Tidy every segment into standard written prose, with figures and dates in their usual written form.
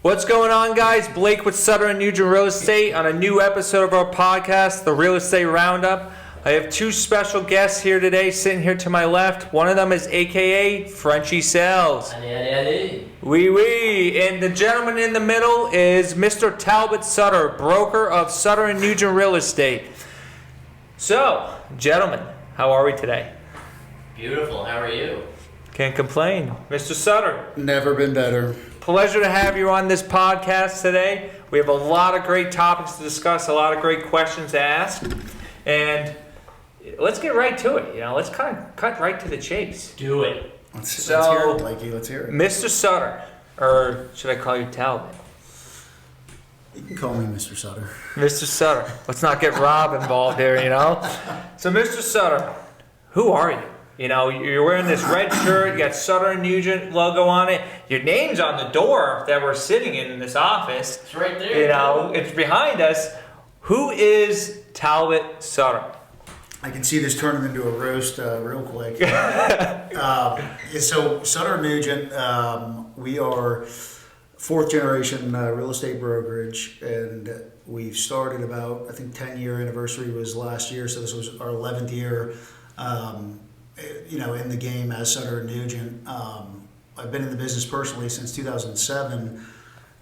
What's going on, guys? Blake with Sutter Nugent Real Estate on a new episode of our podcast, the Real Estate Roundup. I have two special guests here today, sitting here to my left. One of them is AKA Frenchy Sales. Oui. And the gentleman in the middle is Mr. Talbot Sutter, broker of Sutter Nugent Real Estate. So, gentlemen, how are we today? Beautiful. How are you? Can't complain. Mr. Sutter. Never been better. Pleasure to have you on this podcast today. We have a lot of great topics to discuss, a lot of great questions to ask, and let's get right to it. Let's kind of cut right to the chase. Do it. Let's hear it, Blakey. Let's hear it. Mr. Sutter, or should I call you Talbot? You can call me Mr. Sutter. Mr. Sutter. Let's not get Rob involved here, So, Mr. Sutter, who are you? You're wearing this red shirt, you got Sutter Nugent logo on it. Your name's on the door that we're sitting in this office. It's right there. It's behind us. Who is Talbot Sutter? I can see this turning into a roast real quick. So Sutter Nugent, we are fourth generation real estate brokerage, and we've started about, I think 10-year anniversary was last year, so this was our 11th year. In the game as Sutter Nugent. I've been in the business personally since 2007,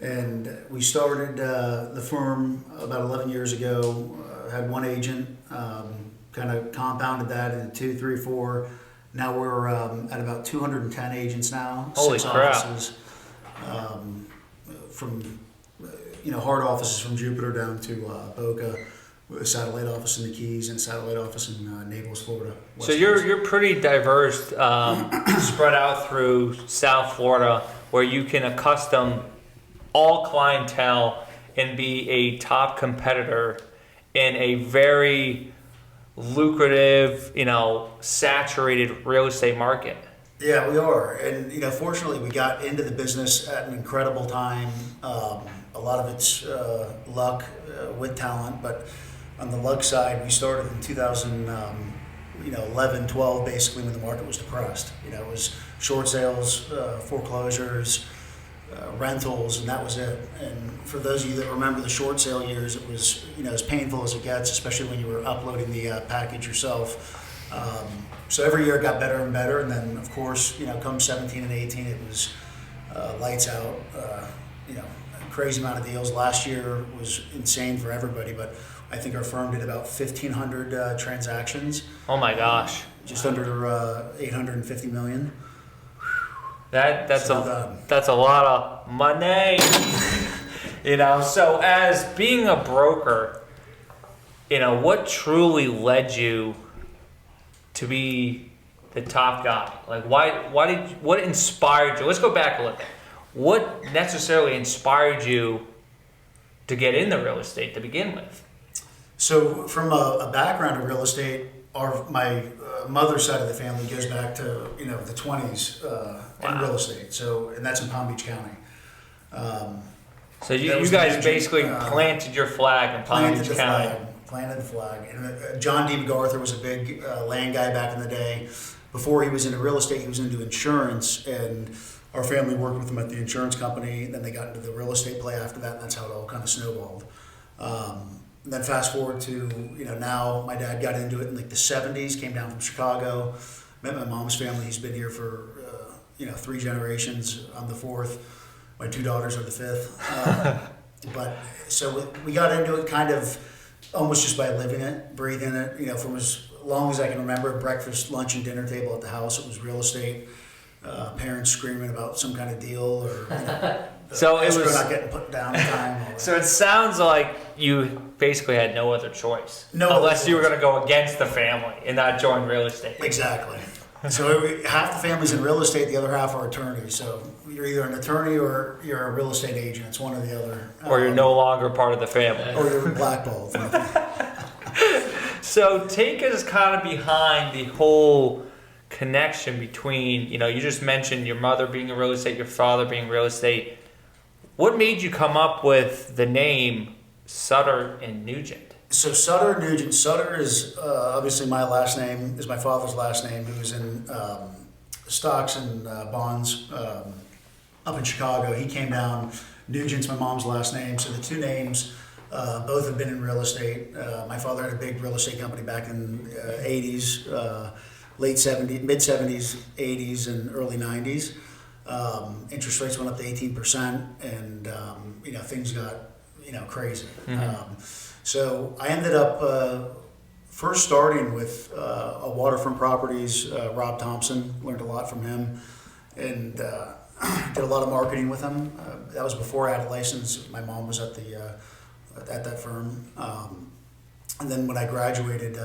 and we started the firm about 11 years ago. Had one agent, kind of compounded that into 2, 3, 4. Now we're at about 210 agents now. Holy 6 crap. offices, from hard offices from Jupiter down to Boca. With a satellite office in the Keys and a satellite office in Naples, Florida. So you're pretty diverse, spread out through South Florida, where you can accustom all clientele and be a top competitor in a very lucrative, saturated real estate market. Yeah, we are, and fortunately, we got into the business at an incredible time. A lot of it's luck with talent, but on the luck side, we started in 2011, 12, basically when the market was depressed. It was short sales, foreclosures, rentals, and that was it. And for those of you that remember the short sale years, it was as painful as it gets, especially when you were uploading the package yourself. So every year it got better and better, and then of course, come 17 and 18, it was lights out. Crazy amount of deals. Last year was insane for everybody, but I think our firm did about 1,500 transactions. Oh my gosh! Just under 850 million. That's a lot of money. So as being a broker, what truly led you to be the top guy? Like, what inspired you? Let's go back a little bit. What necessarily inspired you to get into real estate to begin with? So from a background of real estate, my mother's side of the family goes back to the 20s in real estate. So, and that's in Palm Beach County. So you guys basically planted your flag in Palm Beach County. Planted the flag. And John D. MacArthur was a big land guy back in the day. Before he was into real estate, he was into insurance, and our family worked with him at the insurance company. Then they got into the real estate play after that, and that's how it all kind of snowballed. And then fast forward to, now my dad got into it in like the 70s, came down from Chicago, met my mom's family. He's been here for, 3 generations. I'm the 4th. My 2 daughters are the 5th. But so we got into it kind of almost just by living it, breathing it, from as long as I can remember, breakfast, lunch, and dinner table at the house. It was real estate. Parents screaming about some kind of deal, or so it was not getting put down in time. So it sounds like you basically had no other choice, unless you were going to go against the family and not join real estate. Exactly. So half the family's in real estate, the other half are attorneys. So you're either an attorney or you're a real estate agent. It's one or the other. Or you're no longer part of the family. Or you're blackballed. So take us kind of behind the whole connection between, you just mentioned your mother being in real estate, your father being in real estate. What made you come up with the name Sutter and Nugent? So Sutter Nugent. Sutter is obviously my last name, is my father's last name, who was in stocks and bonds up in Chicago. He came down Nugent's my mom's last name, so the two names both have been in real estate. My father had a big real estate company back in 80s, late 70s, mid 70s, 80s, and early 90s. Interest rates went up to 18%, and things got crazy. So I ended up first starting with a waterfront properties. Rob Thompson, learned a lot from him, and did a lot of marketing with him. That was before I had a license. My mom was at that firm, and then when I graduated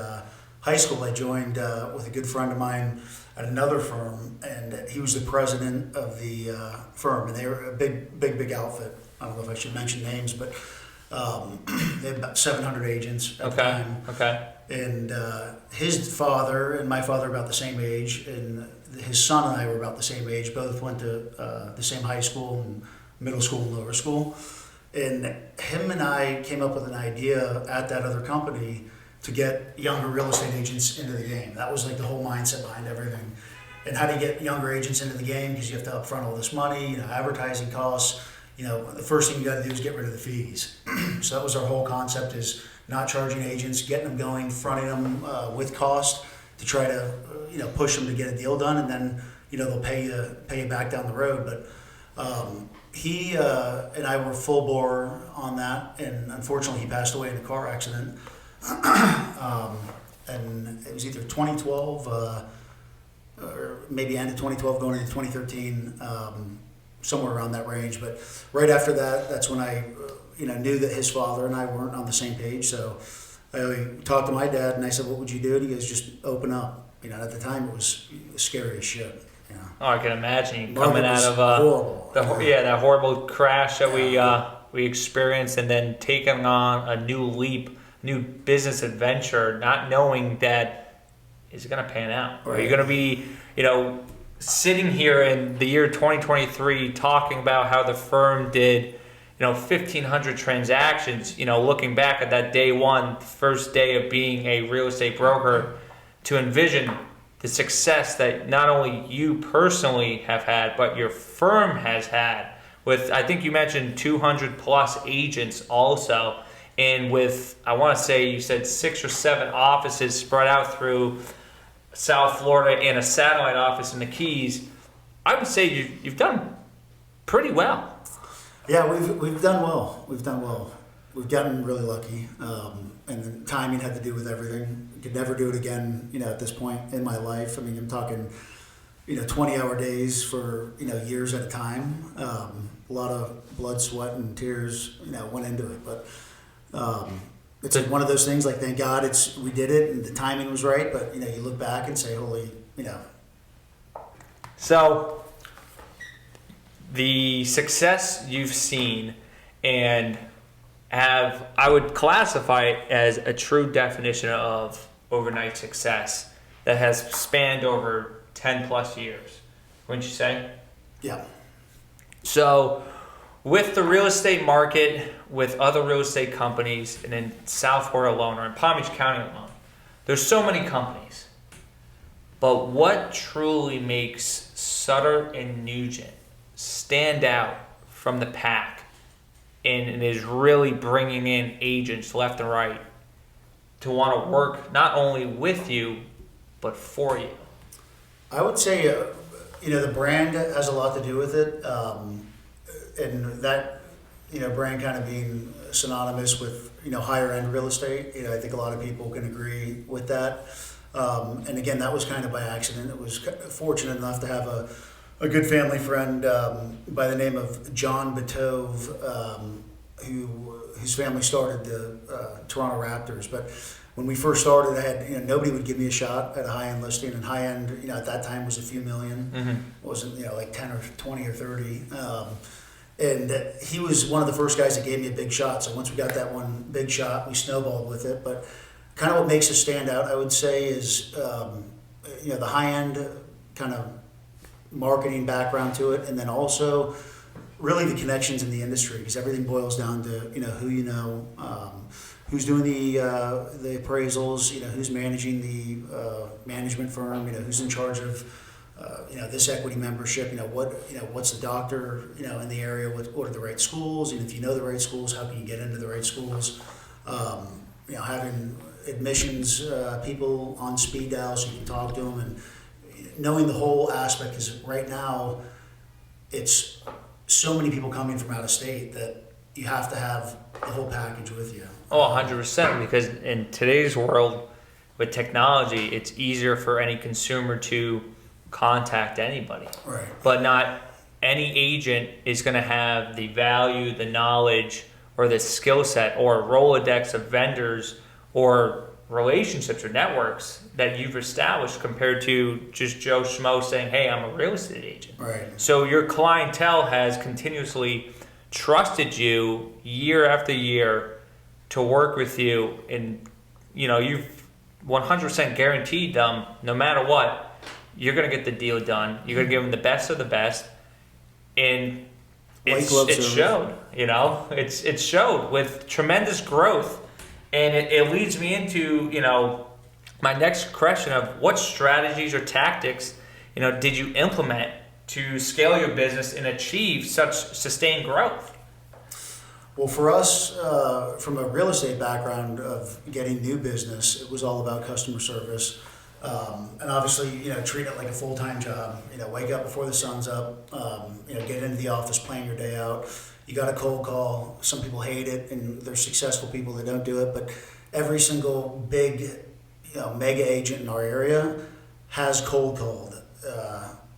high school, I joined with a good friend of mine at another firm, and he was the president of the firm, and they were a big outfit. I don't know if I should mention names, but they had about 700 agents at the time. Okay. And his father and my father were about the same age, and his son and I were about the same age. Both went to the same high school and middle school and lower school. And him and I came up with an idea at that other company to get younger real estate agents into the game. That was like the whole mindset behind everything. And how do you get younger agents into the game? Because you have to upfront all this money, advertising costs. The first thing you got to do is get rid of the fees. So that was our whole concept: is not charging agents, getting them going, fronting them with cost to try to push them to get a deal done, and then they'll pay you back down the road. But he and I were full bore on that, and unfortunately he passed away in a car accident. And it was either 2012 or maybe end of 2012 going into 2013, somewhere around that range. But right after that, that's when I knew that his father and I weren't on the same page. So I talked to my dad and I said, "What would you do?" And he goes, "Just open up." At the time it was scary as shit. Oh, I can imagine you coming out of horrible. that horrible crash that we experienced, and then taking on a new business adventure, not knowing that is it going to pan out, or are you going to be, sitting here in the year 2023 talking about how the firm did, 1,500 transactions, looking back at that day one, first day of being a real estate broker, to envision the success that not only you personally have had, but your firm has had with, I think you mentioned 200 plus agents also. And with, I want to say you said 6 or 7 offices spread out through South Florida and a satellite office in the Keys, I would say you've done pretty well. Yeah, we've done well. We've gotten really lucky, and the timing had to do with everything. Could never do it again, at this point in my life. I mean, I'm talking, 20-hour days for, years at a time. A lot of blood, sweat, and tears, went into it. But it's like one of those things. Like, thank God we did it, and the timing was right. But you look back and say, holy, So, the success you've seen and I would classify it as a true definition of overnight success that has spanned over 10 plus years, wouldn't you say? Yeah. So with the real estate market, with other real estate companies, and in South Florida alone, or in Palm Beach County alone, there's so many companies. But what truly makes Sutter and Nugent stand out from the pack and is really bringing in agents left and right to want to work not only with you, but for you? I would say, the brand has a lot to do with it. And that, brand kind of being synonymous with, higher end real estate. I think a lot of people can agree with that. And again, that was kind of by accident. It was fortunate enough to have a good family friend by the name of John Bitove, whose family started the Toronto Raptors. But when we first started, I had nobody would give me a shot at a high end listing, and high end at that time was a few million. Mm-hmm. It wasn't like 10 or 20 or 30. And he was one of the first guys that gave me a big shot. So once we got that one big shot, we snowballed with it. But kind of what makes us stand out, I would say, is the high end kind of marketing background to it, and then also really the connections in the industry, because everything boils down to who who's doing the appraisals, who's managing the management firm, who's in charge of this equity membership, what's the doctor, in the area, what are the right schools, and if you know the right schools, how can you get into the right schools? Having admissions people on speed dial so you can talk to them, and knowing the whole aspect, because right now it's so many people coming from out of state that you have to have the whole package with you. Oh, 100%, because in today's world with technology, it's easier for any consumer to contact anybody. Right. But not any agent is going to have the value, the knowledge, or the skill set, or a Rolodex of vendors or relationships or networks that you've established compared to just Joe Schmo saying, hey, I'm a real estate agent. Right. So your clientele has continuously trusted you year after year to work with you, and you've 100% guaranteed them, no matter what, you're going to get the deal done. You're going to give them the best of the best, and it showed. It showed with tremendous growth, and it leads me into my next question of what strategies or tactics did you implement to scale your business and achieve such sustained growth? Well, for us, from a real estate background of getting new business, it was all about customer service. And obviously, treat it like a full-time job. Wake up before the sun's up, get into the office, plan your day out. You got a cold call. Some people hate it, and there's successful people that don't do it. But every single big, mega agent in our area has cold called,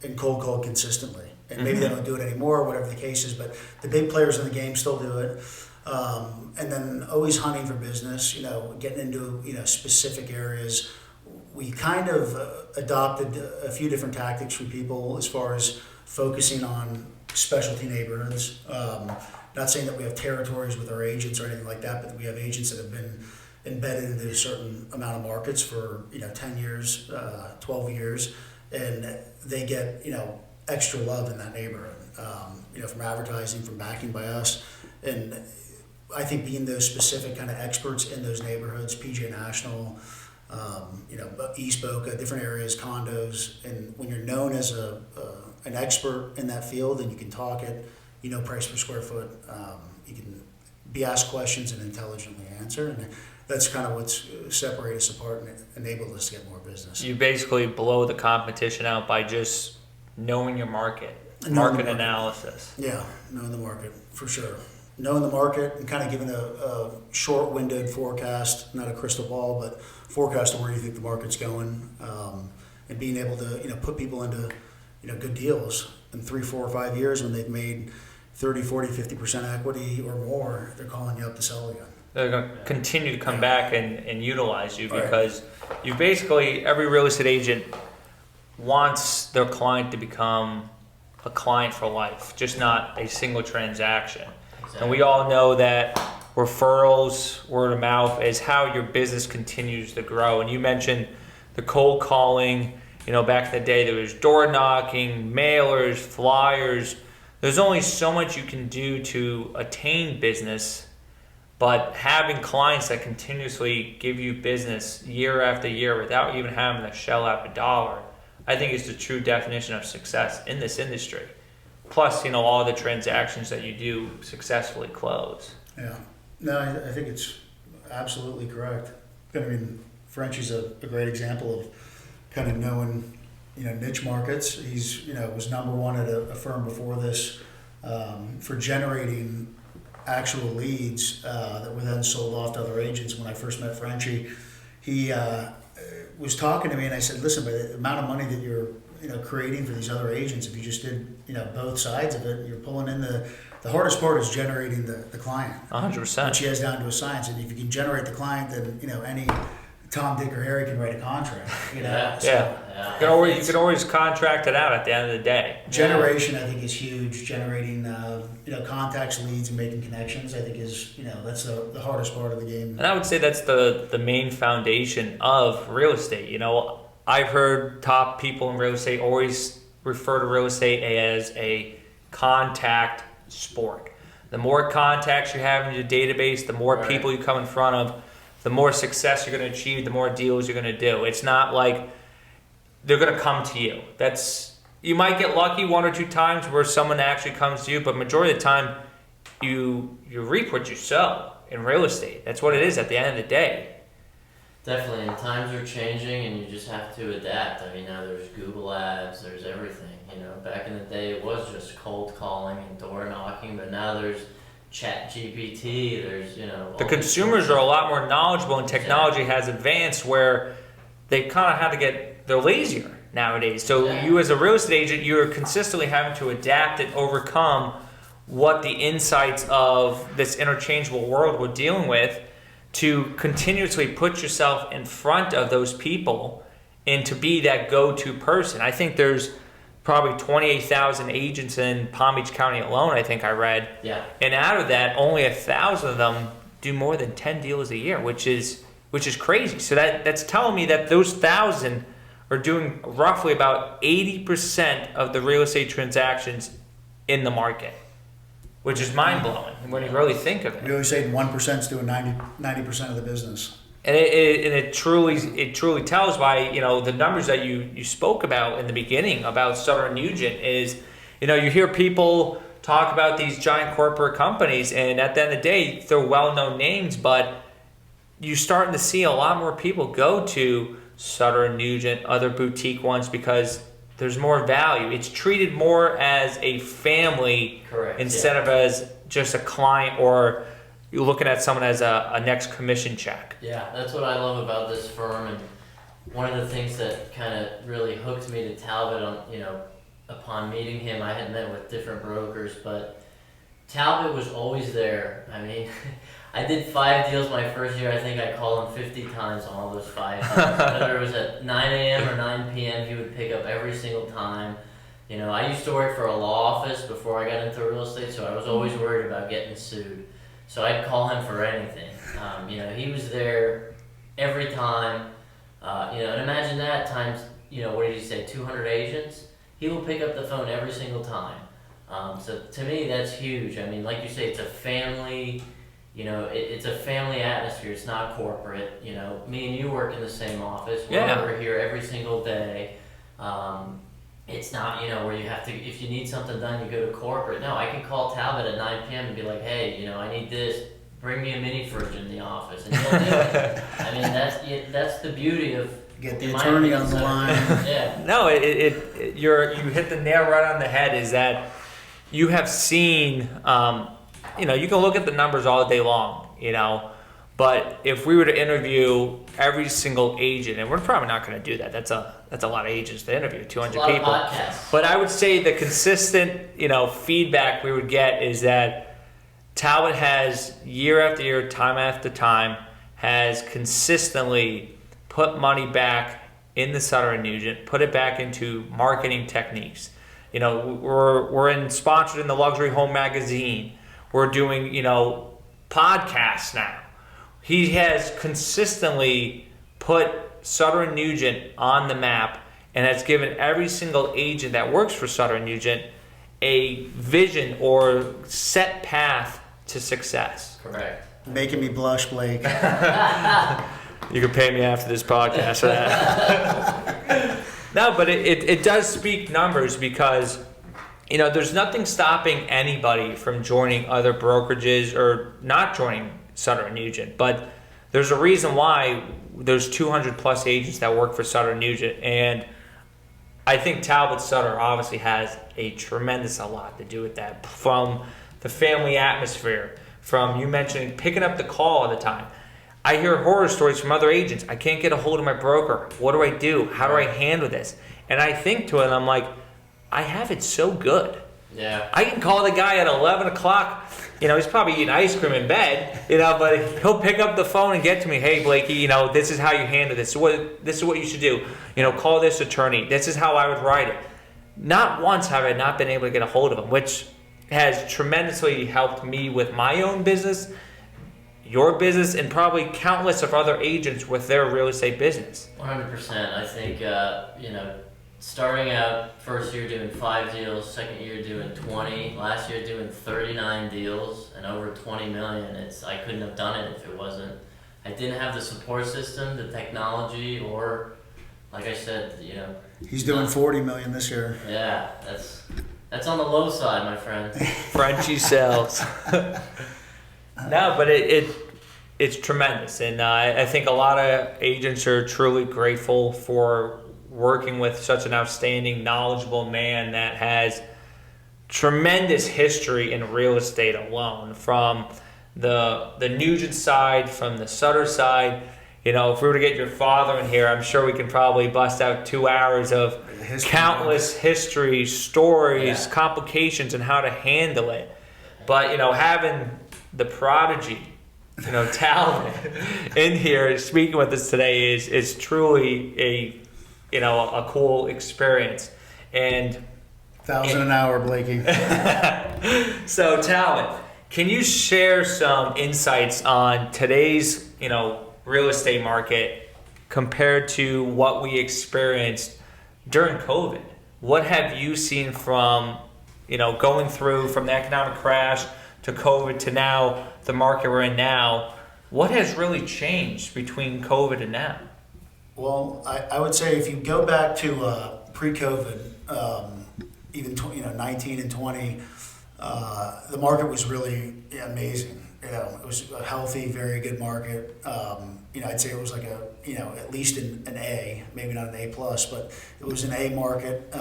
and cold called consistently. And maybe they don't do it anymore, whatever the case is, but the big players in the game still do it. And then always hunting for business, getting into, specific areas. We kind of adopted a few different tactics from people as far as focusing on specialty neighborhoods. Not saying that we have territories with our agents or anything like that, but we have agents that have been embedded into a certain amount of markets for, 10 years, 12 years, and they get, extra love in that neighborhood, from advertising, from backing by us. And I think being those specific kind of experts in those neighborhoods, PJ National, East Boca, different areas, condos, and when you're known as an expert in that field and you can talk it, price per square foot, you can be asked questions and intelligently answer, and that's kind of what's separated us apart and enabled us to get more business. You basically blow the competition out by just knowing your market, market analysis. Yeah, knowing the market, for sure. Knowing the market and kind of giving a short-winded forecast, not a crystal ball, but forecast of where you think the market's going, and being able to, put people into, good deals in 3, 4, or 5 years when they've made 30, 40, 50% equity or more, they're calling you up to sell again. They're going to continue to come back and utilize you because you basically, every real estate agent wants their client to become a client for life, just not a single transaction. Exactly. And we all know that referrals, word of mouth is how your business continues to grow. And you mentioned the cold calling, back in the day there was door knocking, mailers, flyers. There's only so much you can do to attain business, but having clients that continuously give you business year after year without even having to shell out a dollar, I think is the true definition of success in this industry. Plus, all the transactions that you do successfully close. Yeah. No, I think it's absolutely correct. I mean, Frenchie's a great example of kind of knowing, niche markets. He's, was number one at a firm before this for generating actual leads that were then sold off to other agents. When I first met Frenchie, he was talking to me, and I said, listen, by the amount of money that you're creating for these other agents, if you just did both sides of it, you're pulling in the hardest part is generating the client. 100%. Which he has down to a science, and if you can generate the client, then any Tom, Dick, or Harry can write a contract. Yeah. So, You can always contract it out at the end of the day. Generation, I think, is huge. Generating, contacts, leads, and making connections, I think, is that's the hardest part of the game. And I would say that's the main foundation of real estate. I've heard top people in real estate always refer to real estate as a contact sport. The more contacts you have in your database, the more people you come in front of, the more success you're going to achieve, the more deals you're going to do. It's not like they're going to come to you. That's you might get lucky 1 or 2 times where someone actually comes to you, but majority of the time, you reap what you sow in real estate. That's what it is at the end of the day. Definitely, and times are changing, and you just have to adapt. I mean, now there's Google ads, there's everything. You know, back in the day, it was just cold calling and door knocking, but now there's Chat GPT. There's the consumers are a lot more knowledgeable, and technology has advanced where they kind of have to they're lazier nowadays. So you as a real estate agent, you're consistently having to adapt and overcome what the insights of this interchangeable world we're dealing with to continuously put yourself in front of those people and to be that go-to person. I think there's probably 28,000 agents in Palm Beach County alone, I think I read. Yeah. And out of that, only 1,000 of them do more than 10 deals a year, which is crazy. So that's telling me that those 1,000 are doing roughly about 80% of the real estate transactions in the market, which is mind-blowing when you really think of it. We always say 1% is doing 90% of the business. And it truly tells why, the numbers that you spoke about in the beginning about Sutter Nugent is, you hear people talk about these giant corporate companies, and at the end of the day, they're well-known names, but you're starting to see a lot more people go to Sutter Nugent, other boutique ones, because there's more value. It's treated more as a family. Correct, instead of as just a client, or you're looking at someone as a next commission check. Yeah, that's what I love about this firm, and one of the things that kind of really hooked me to Talbot, upon meeting him, I had met with different brokers, but Talbot was always there. I mean, I did 5 deals my first year. I think I called him 50 times on all those 5 times. Whether it was at 9 a.m. or 9 p.m., he would pick up every single time. I used to work for a law office before I got into real estate, so I was always worried about getting sued. So I'd call him for anything. He was there every time. And imagine that times, what did you say, 200 agents? He will pick up the phone every single time. So to me, that's huge. I mean, like you say, it's a family, it's a family atmosphere. It's not corporate. Me and you work in the same office. We're here every single day. It's not, where you have to, if you need something done, you go to corporate. No, I can call Talbot at 9 p.m. and be like, hey, I need this. Bring me a mini fridge in the office. And he'll do it. I mean, that's the beauty of... Get the attorney on the line. Yeah. No, you hit the nail right on the head, is that you have seen, you can look at the numbers all day long, but if we were to interview every single agent, and we're probably not going to do that. That's a lot of agents to interview, 200 people. But I would say the consistent, feedback we would get is that Talbot has year after year, time after time, has consistently put money back in the Sutter Nugent, put it back into marketing techniques. We're sponsored in the Luxury Home Magazine. We're doing, podcasts now. He has consistently put Sutter Nugent on the map and has given every single agent that works for Sutter Nugent a vision or set path to success. Correct. Making me blush, Blake. You can pay me after this podcast for that. No, but it does speak numbers, because there's nothing stopping anybody from joining other brokerages or not joining Sutter Nugent. But there's a reason why there's 200 plus agents that work for Sutter Nugent, and I think Talbot Sutter obviously has a tremendous a lot to do with that. From the family atmosphere, from you mentioning picking up the call all the time. I hear horror stories from other agents. I can't get a hold of my broker. What do I do? How do I handle this? And I think to it, I'm like, I have it so good. Yeah. I can call the guy at 11 o'clock. He's probably eating ice cream in bed, but he'll pick up the phone and get to me. Hey, Blakey, this is how you handle this. This is what you should do. Call this attorney. This is how I would write it. Not once have I not been able to get a hold of him, which has tremendously helped me with my own business, your business, and probably countless of other agents with their real estate business. 100%. I think, starting out first year doing 5 deals, second year doing 20, last year doing 39 deals and over 20 million. I couldn't have done it if it wasn't. I didn't have the support system, the technology, or like I said, He's doing 40 million this year. yeah, that's on the low side, my friend. Frenchy sells. No, but it's tremendous, and I think a lot of agents are truly grateful for working with such an outstanding, knowledgeable man that has tremendous history in real estate alone, from the Nugent side, from the Sutter side. If we were to get your father in here, I'm sure we could probably bust out 2 hours of countless history, stories, complications, and how to handle it. But, having the prodigy, Talbot in here speaking with us today is truly a cool experience. And 1,000 an hour, Blakey. So, Talbot, can you share some insights on today's, real estate market compared to what we experienced during COVID? What have you seen from, going through from the economic crash to COVID to now, the market we're in now? What has really changed between COVID and now? Well, I would say if you go back to pre-COVID, even 19 and 20, the market was really amazing. It was a healthy, very good market. I'd say it was like at least an A, maybe not an A plus, but it was an A market.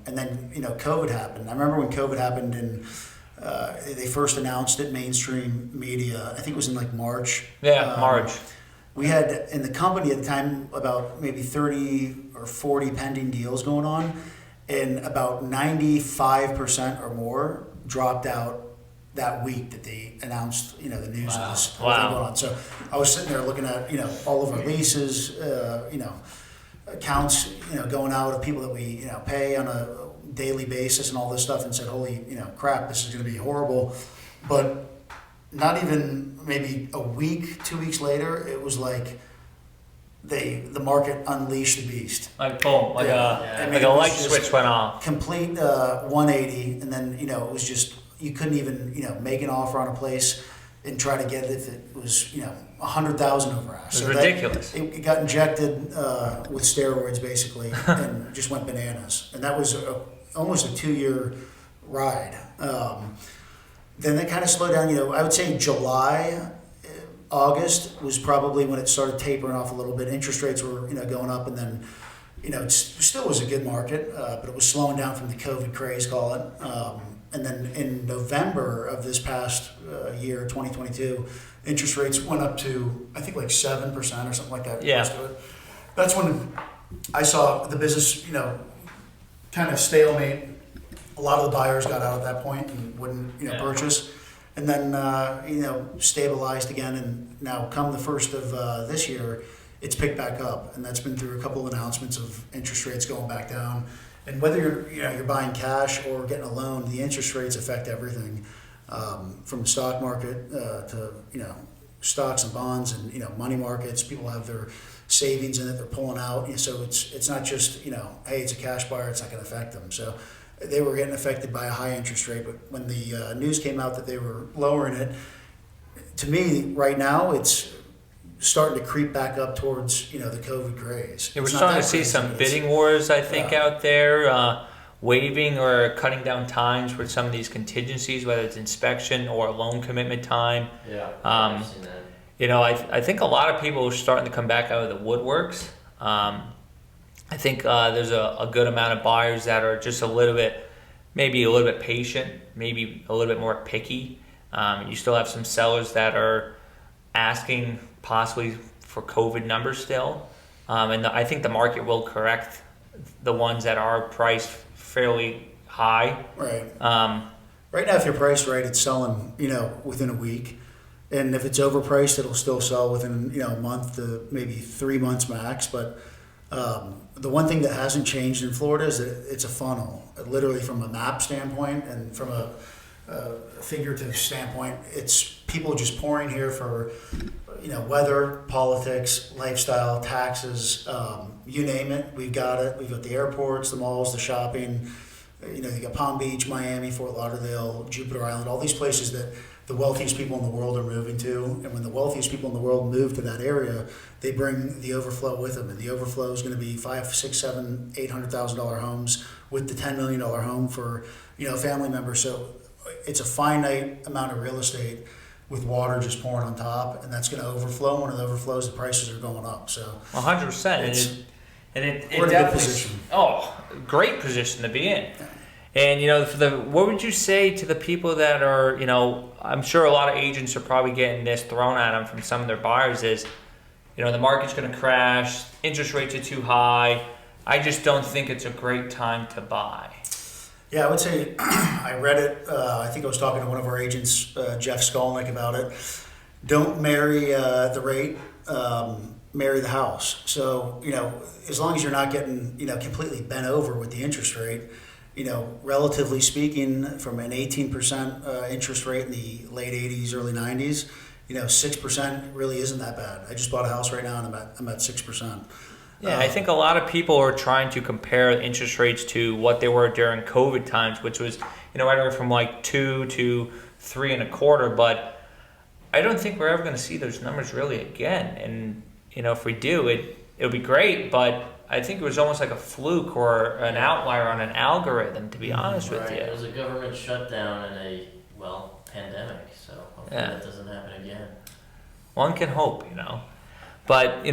And then COVID happened. I remember when COVID happened, and they first announced it, mainstream media. I think it was in like March. Yeah, March. We had in the company at the time about maybe 30 or 40 pending deals going on, and about 95% or more dropped out that week that they announced, the news of this whole thing going on. So I was sitting there looking at, all of our leases, accounts, going out of people that we, pay on a daily basis and all this stuff, and said, holy, crap, this is going to be horrible. But not even maybe a week, 2 weeks later, it was like the market unleashed the beast. Like boom, like a light switch went off. Complete 180, and then it was just, you couldn't even make an offer on a place and try to get it if it was 100,000 over ask. It was ridiculous. It got injected with steroids basically, and just went bananas. And that was almost a 2-year ride. Then that kind of slowed down. I would say July, August was probably when it started tapering off a little bit. Interest rates were going up, and then it still was a good market, but it was slowing down from the COVID craze, call it. And then in November of this past year, 2022, interest rates went up to, I think, like 7% or something like that. Yeah. That's when I saw the business, kind of stalemate. A lot of the buyers got out at that point and wouldn't, purchase. And then, stabilized again. And now come the first of this year, it's picked back up. And that's been through a couple of announcements of interest rates going back down. And whether you're buying cash or getting a loan, the interest rates affect everything, from the stock market to stocks and bonds and money markets. People have their savings in it; they're pulling out. So it's not just hey, it's a cash buyer; it's not going to affect them. So they were getting affected by a high interest rate. But when the news came out that they were lowering it, to me right now it's starting to creep back up towards the COVID craze. Yeah, we're starting to see some bidding wars, I think, out there, waiving or cutting down times for some of these contingencies, whether it's inspection or loan commitment time. Yeah, I've seen that. I think a lot of people are starting to come back out of the woodworks. I think there's a good amount of buyers that are just maybe a little bit patient, maybe a little bit more picky. You still have some sellers that are asking possibly for COVID numbers still. And I think the market will correct the ones that are priced fairly high. Right. Right now, if you're priced right, it's selling, within a week. And if it's overpriced, it'll still sell within, a month to maybe 3 months max. But the one thing that hasn't changed in Florida is that it's a funnel. Literally from a map standpoint and from a figurative standpoint, it's people just pouring here for weather, politics, lifestyle, taxes, you name it, we've got it. We've got the airports, the malls, the shopping. You got Palm Beach, Miami, Fort Lauderdale, Jupiter Island, all these places that the wealthiest people in the world are moving to. And when the wealthiest people in the world move to that area, they bring the overflow with them. And the overflow is going to be $500,000, $600,000, $700,000, $800,000 homes with the $10 million home for, a family member. So it's a finite amount of real estate with water just pouring on top, and that's going to overflow. When it overflows, the prices are going up. So 100%. And it we're in a good position. Great position to be in. And what would you say to the people that are, I'm sure a lot of agents are probably getting this thrown at them from some of their buyers is, the market's going to crash, interest rates are too high. I just don't think it's a great time to buy. Yeah, I would say I read it. I think I was talking to one of our agents, Jeff Skolnick, about it. Don't marry the rate, marry the house. So, as long as you're not getting, completely bent over with the interest rate, relatively speaking, from an 18% interest rate in the late 80s, early 90s, 6% really isn't that bad. I just bought a house right now and I'm at 6%. Yeah, I think a lot of people are trying to compare interest rates to what they were during COVID times, which was, anywhere from like 2 to 3.25. But I don't think we're ever going to see those numbers really again. And, if we do, it'll be great. But I think it was almost like a fluke or an outlier on an algorithm, to be honest with you. It was a government shutdown and a, pandemic. So hopefully that doesn't happen again. One can hope, But,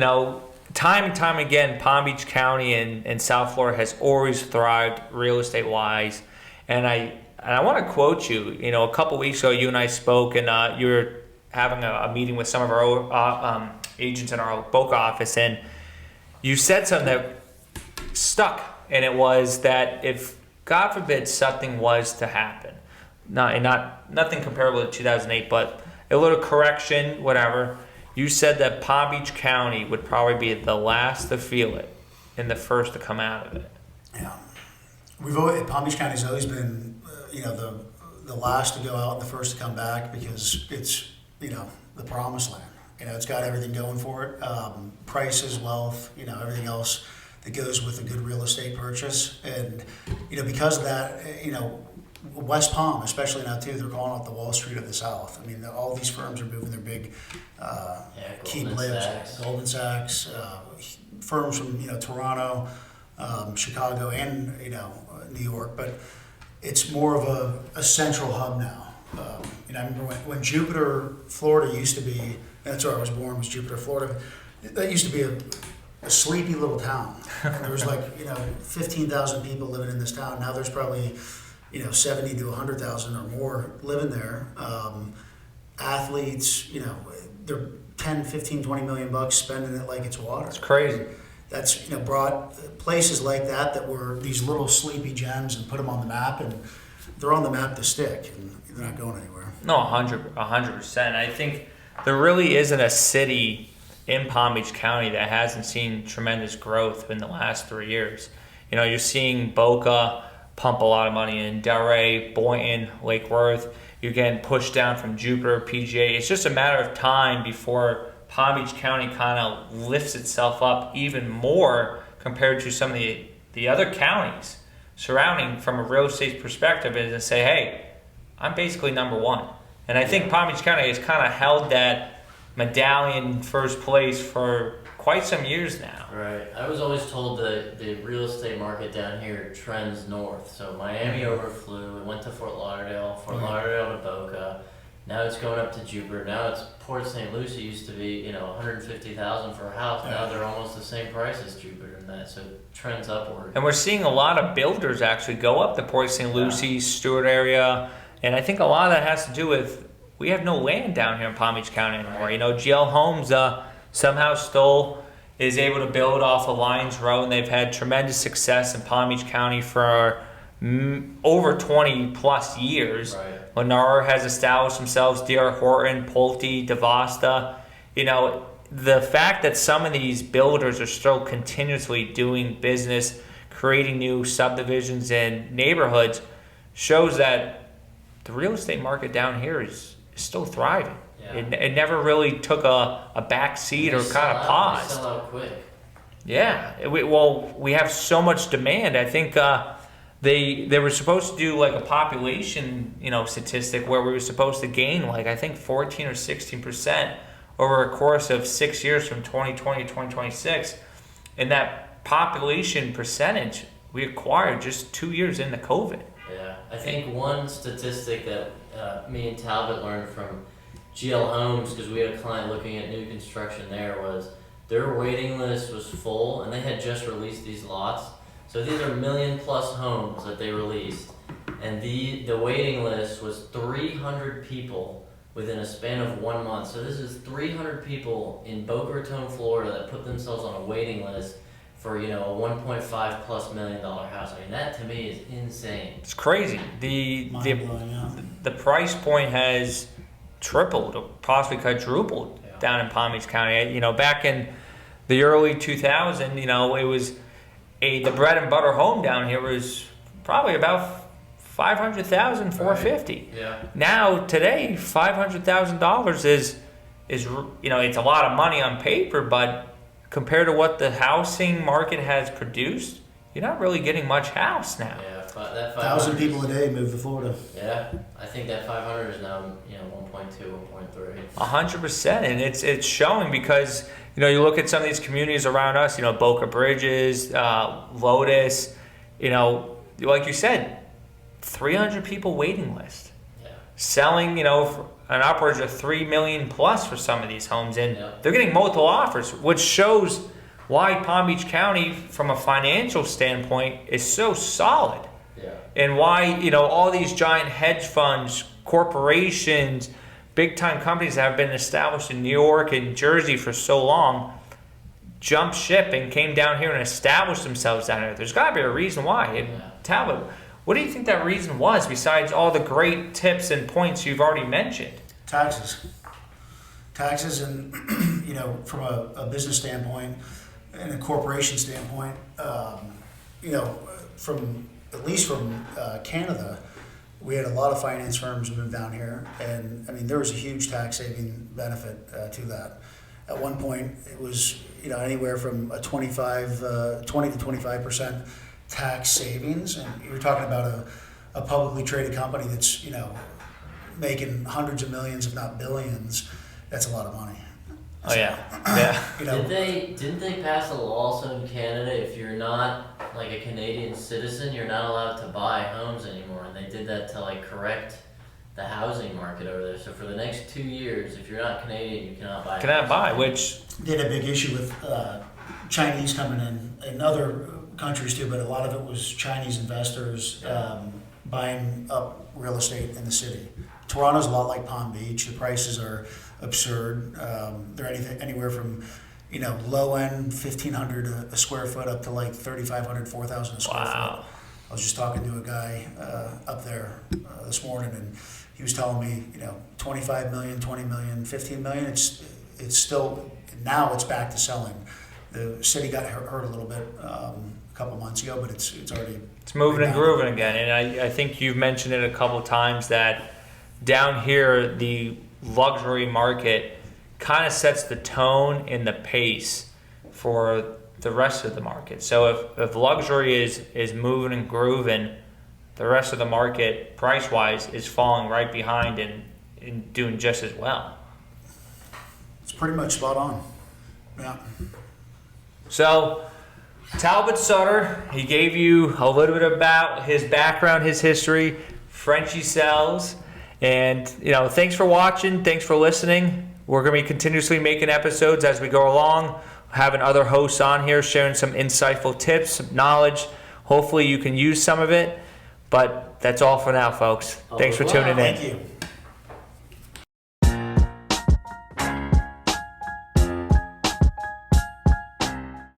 time and time again, Palm Beach County and South Florida has always thrived real estate wise. And I want to quote you. A couple weeks ago, you and I spoke, and you were having a meeting with some of our agents in our Boca office, and you said something that stuck, and it was that if God forbid something was to happen, nothing comparable to 2008, but a little correction, whatever. You said that Palm Beach County would probably be the last to feel it and the first to come out of it. Yeah, Palm Beach County's always been, the last to go out and the first to come back because it's, the promised land. It's got everything going for it. Prices, wealth, everything else that goes with a good real estate purchase. And, because of that, West Palm, especially now too, they're calling it the Wall Street of the South. I mean, all these firms are moving their big key players, Goldman Sachs, firms from Toronto, Chicago, and New York. But it's more of a central hub now. I remember when Jupiter, Florida used to be. That's where I was born. Was Jupiter, Florida. That used to be a sleepy little town. And there was 15,000 people living in this town. Now there's probably 70 to 100,000 or more living there. Athletes, they're 10, 15, 20 million bucks spending it like it's water. It's crazy. That's, brought places like that were these little sleepy gems and put them on the map, and they're on the map to stick, and they're not going anywhere. No, 100%. I think there really isn't a city in Palm Beach County that hasn't seen tremendous growth in the last 3 years. You're seeing Boca pump a lot of money in, Delray, Boynton, Lake Worth. You're getting pushed down from Jupiter, PGA. It's just a matter of time before Palm Beach County kind of lifts itself up even more compared to some of the other counties surrounding from a real estate perspective, and say, hey, I'm basically number one. And I think Palm Beach County has kind of held that medallion first place for quite some years now. Right. I was always told the real estate market down here trends north. So Miami overflew. It went to Fort Lauderdale to Boca. Now it's going up to Jupiter. Now it's Port St. Lucie. Used to be $150,000 for a house. Now they're almost the same price as Jupiter and that. So trends upward. And we're seeing a lot of builders actually go up the Port St. Lucie, Stewart area. And I think a lot of that has to do with we have no land down here in Palm Beach County anymore. Right. GL Homes somehow still is able to build off of Lions Road, and they've had tremendous success in Palm Beach County for over 20 plus years. Right. Lennar has established themselves, D.R. Horton, Pulte, DeVasta. The fact that some of these builders are still continuously doing business, creating new subdivisions and neighborhoods shows that the real estate market down here is still thriving. Yeah. It never really took a back seat or kind of paused. They sell out quick. Yeah. We have so much demand. I think they were supposed to do like a population, statistic where we were supposed to gain like I think 14 or 16% over a course of 6 years from 2020 to 2026, and that population percentage we acquired just 2 years into COVID. Yeah, I think one statistic that me and Talbot learned from GL Homes, because we had a client looking at new construction there, was their waiting list was full, and they had just released these lots. So these are million plus homes that they released, and the waiting list was 300 people within a span of 1 month. So this is 300 people in Boca Raton, Florida, that put themselves on a waiting list for a 1.5 plus $1 million house. I mean, that to me is insane. It's crazy. The price point has tripled or possibly quadrupled down in Palm Beach County. Back in the early 2000s, it was the bread and butter home down here was probably about $500,000, $450,000. Yeah. Now today, $500,000 is it's a lot of money on paper, but compared to what the housing market has produced, you're not really getting much house now. Yeah, but that 1,000 people a day move to Florida. Yeah, I think that 500 is now 1.2, 1.3. 100%, and it's showing because you look at some of these communities around us, Boca Bridges, Lotus, like you said, 300 people waiting list, selling for an upwards of 3 million plus for some of these homes, and they're getting multiple offers, which shows why Palm Beach County, from a financial standpoint, is so solid. Yeah. And why, all these giant hedge funds, corporations, big-time companies that have been established in New York and Jersey for so long jumped ship and came down here and established themselves down here. There's got to be a reason why. And Talbot, what do you think that reason was besides all the great tips and points you've already mentioned? Taxes and, from a business standpoint and a corporation standpoint, from at least from Canada, we had a lot of finance firms move down here, and there was a huge tax saving benefit to that. At one point, it was anywhere from a 20 to 25% tax savings, and you're talking about a publicly traded company that's making hundreds of millions, if not billions. That's a lot of money. Oh yeah. Didn't they pass a law also in Canada, if you're not like a Canadian citizen, you're not allowed to buy homes anymore, and they did that to correct the housing market over there. So for the next 2 years, if you're not Canadian, you cannot buy. Which did a big issue with Chinese coming in and other countries too, but a lot of it was Chinese investors buying up real estate in the city. Toronto's a lot like Palm Beach. The prices are absurd. They're anywhere from low end $1,500 a square foot up to like $3,500, $4,000 a square foot. I was just talking to a guy up there this morning, and he was telling me 25 million, 20 million, 15 million. It's still, now it's back to selling. The city got hurt a little bit a couple months ago, but it's already, it's moving and grooving again. And I think you've mentioned it a couple times that down here the luxury market kind of sets the tone and the pace for the rest of the market. So if luxury is moving and grooving, the rest of the market price-wise is falling right behind and doing just as well. it's pretty much spot on. Yeah. So Talbot Sutter, he gave you a little bit about his background, his history, Frenchie Sells, and thanks for watching, thanks for listening. We're going to be continuously making episodes as we go along, having other hosts on here sharing some insightful tips, some knowledge. Hopefully you can use some of it, but that's all for now, folks. Thanks for tuning in. Thank you.